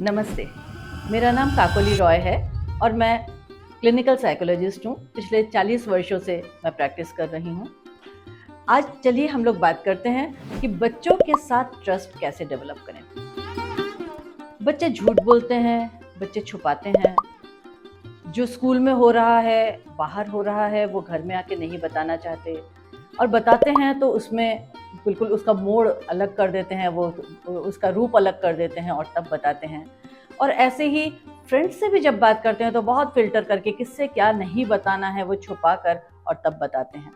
नमस्ते, मेरा नाम काकोली रॉय है और मैं क्लिनिकल साइकोलॉजिस्ट हूँ। पिछले 40 वर्षों से मैं प्रैक्टिस कर रही हूँ। आज चलिए हम लोग बात करते हैं कि बच्चों के साथ ट्रस्ट कैसे डेवलप करें। बच्चे झूठ बोलते हैं, बच्चे छुपाते हैं। जो स्कूल में हो रहा है, बाहर हो रहा है, वो घर में आके नहीं बताना चाहते और बताते हैं तो उसमें बिल्कुल उसका मोड़ अलग कर देते हैं, वो उसका रूप अलग कर देते हैं और तब बताते हैं। और ऐसे ही फ्रेंड्स से भी जब बात करते हैं तो बहुत फिल्टर करके किससे क्या नहीं बताना है वो छुपा कर और तब बताते हैं।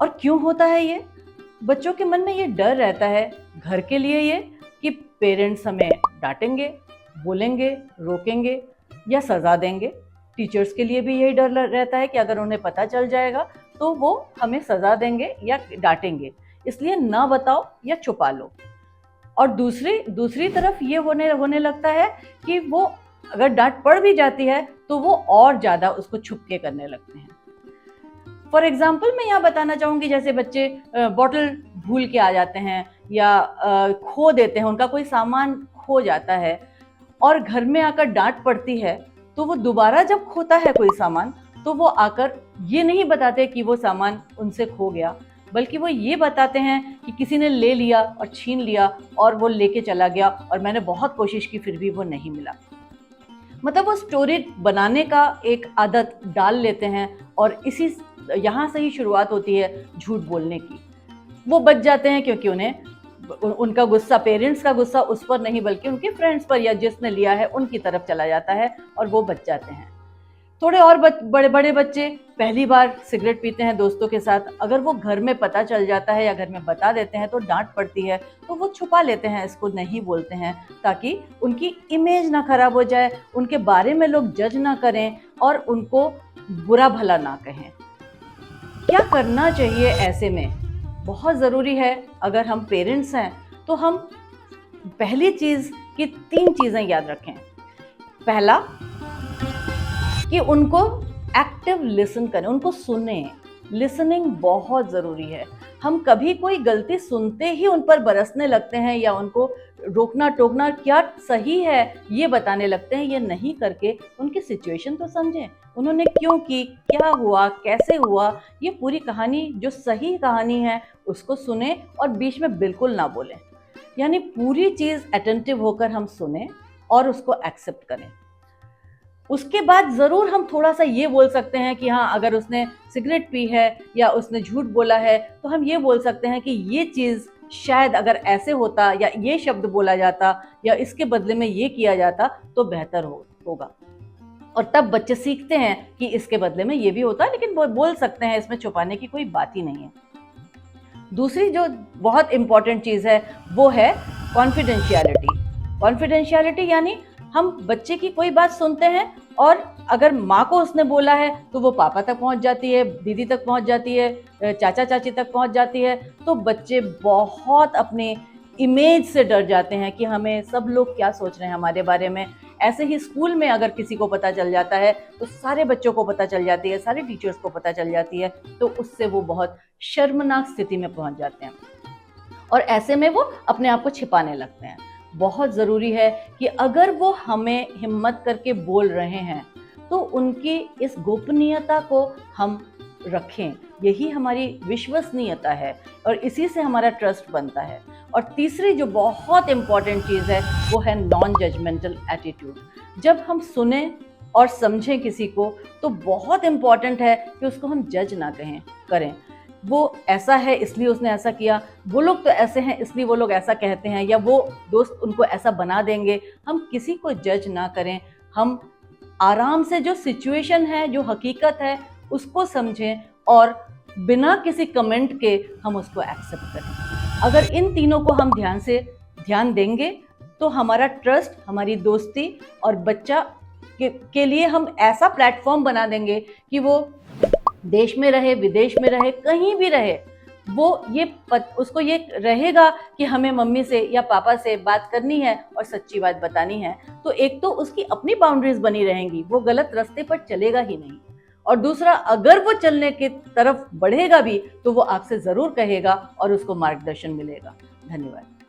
और क्यों होता है ये? बच्चों के मन में ये डर रहता है, घर के लिए ये कि पेरेंट्स हमें डांटेंगे, बोलेंगे, रोकेंगे या सज़ा देंगे। टीचर्स के लिए भी यही डर रहता है कि अगर उन्हें पता चल जाएगा तो वो हमें सज़ा देंगे या डांटेंगे, इसलिए ना बताओ या छुपा लो। और दूसरी तरफ ये होने लगता है कि वो अगर डांट पड़ भी जाती है तो वो और ज़्यादा उसको छुप के करने लगते हैं। फॉर एग्जाम्पल मैं यहाँ बताना चाहूँगी, जैसे बच्चे बॉटल भूल के आ जाते हैं या खो देते हैं, उनका कोई सामान खो जाता है और घर में आकर डांट पड़ती है, तो वो दोबारा जब खोता है कोई सामान तो वो आकर ये नहीं बताते कि वो सामान उनसे खो गया, बल्कि वो ये बताते हैं कि किसी ने ले लिया और छीन लिया और वो लेके चला गया और मैंने बहुत कोशिश की फिर भी वो नहीं मिला। मतलब वो स्टोरी बनाने का एक आदत डाल लेते हैं और इसी यहाँ से ही शुरुआत होती है झूठ बोलने की। वो बच जाते हैं क्योंकि उनका गुस्सा, पेरेंट्स का गुस्सा उस पर नहीं बल्कि उनके फ्रेंड्स पर या जिसने लिया है उनकी तरफ चला जाता है और वो बच जाते हैं। थोड़े और बड़े बड़े बच्चे पहली बार सिगरेट पीते हैं दोस्तों के साथ, अगर वो घर में पता चल जाता है या घर में बता देते हैं तो डांट पड़ती है, तो वो छुपा लेते हैं, इसको नहीं बोलते हैं ताकि उनकी इमेज ना खराब हो जाए, उनके बारे में लोग जज ना करें और उनको बुरा भला ना कहें। क्या करना चाहिए ऐसे में? बहुत ज़रूरी है, अगर हम पेरेंट्स हैं तो हम पहली चीज़ की 3 चीज़ें याद रखें। पहला कि उनको एक्टिव लिसन करें, उनको सुने। लिसनिंग बहुत ज़रूरी है। हम कभी कोई गलती सुनते ही उन पर बरसने लगते हैं या उनको रोकना टोकना क्या सही है ये बताने लगते हैं। ये नहीं करके उनकी सिचुएशन तो समझें, उन्होंने क्यों की, क्या हुआ, कैसे हुआ, ये पूरी कहानी जो सही कहानी है उसको सुने और बीच में बिल्कुल ना बोलें। यानी पूरी चीज़ अटेंटिव होकर हम सुने और उसको एक्सेप्ट करें। उसके बाद ज़रूर हम थोड़ा सा ये बोल सकते हैं कि हाँ, अगर उसने सिगरेट पी है या उसने झूठ बोला है तो हम ये बोल सकते हैं कि ये चीज़ शायद अगर ऐसे होता या ये शब्द बोला जाता या इसके बदले में ये किया जाता तो बेहतर होगा। और तब बच्चे सीखते हैं कि इसके बदले में ये भी होता है, लेकिन वो बोल सकते हैं, इसमें छुपाने की कोई बात ही नहीं है। दूसरी जो बहुत इम्पॉर्टेंट चीज़ है वो है कॉन्फिडेंशियलिटी। कॉन्फिडेंशियलिटी यानी हम बच्चे की कोई बात सुनते हैं और अगर माँ को उसने बोला है तो वो पापा तक पहुँच जाती है, दीदी तक पहुँच जाती है, चाचा चाची तक पहुँच जाती है, तो बच्चे बहुत अपने इमेज से डर जाते हैं कि हमें सब लोग क्या सोच रहे हैं हमारे बारे में। ऐसे ही स्कूल में अगर किसी को पता चल जाता है तो सारे बच्चों को पता चल जाती है, सारे टीचर्स को पता चल जाती है, तो उससे वो बहुत शर्मनाक स्थिति में पहुँच जाते हैं और ऐसे में वो अपने आप को छिपाने लगते हैं। बहुत ज़रूरी है कि अगर वो हमें हिम्मत करके बोल रहे हैं तो उनकी इस गोपनीयता को हम रखें। यही हमारी विश्वसनीयता है और इसी से हमारा ट्रस्ट बनता है। और तीसरी जो बहुत इम्पॉर्टेंट चीज़ है वो है नॉन जजमेंटल एटीट्यूड। जब हम सुने और समझें किसी को तो बहुत इम्पॉर्टेंट है कि उसको हम जज ना करें। वो ऐसा है इसलिए उसने ऐसा किया, वो लोग तो ऐसे हैं इसलिए वो लोग ऐसा कहते हैं, या वो दोस्त उनको ऐसा बना देंगे। हम किसी को जज ना करें, हम आराम से जो सिचुएशन है, जो हकीकत है उसको समझें और बिना किसी कमेंट के हम उसको एक्सेप्ट करें। अगर इन तीनों को हम ध्यान देंगे तो हमारा ट्रस्ट, हमारी दोस्ती और बच्चा के लिए हम ऐसा प्लेटफॉर्म बना देंगे कि वो देश में रहे, विदेश में रहे, कहीं भी रहे, वो उसको ये रहेगा कि हमें मम्मी से या पापा से बात करनी है और सच्ची बात बतानी है। तो एक तो उसकी अपनी बाउंड्रीज बनी रहेंगी, वो गलत रास्ते पर चलेगा ही नहीं, और दूसरा अगर वो चलने की तरफ बढ़ेगा भी तो वो आपसे ज़रूर कहेगा और उसको मार्गदर्शन मिलेगा। धन्यवाद।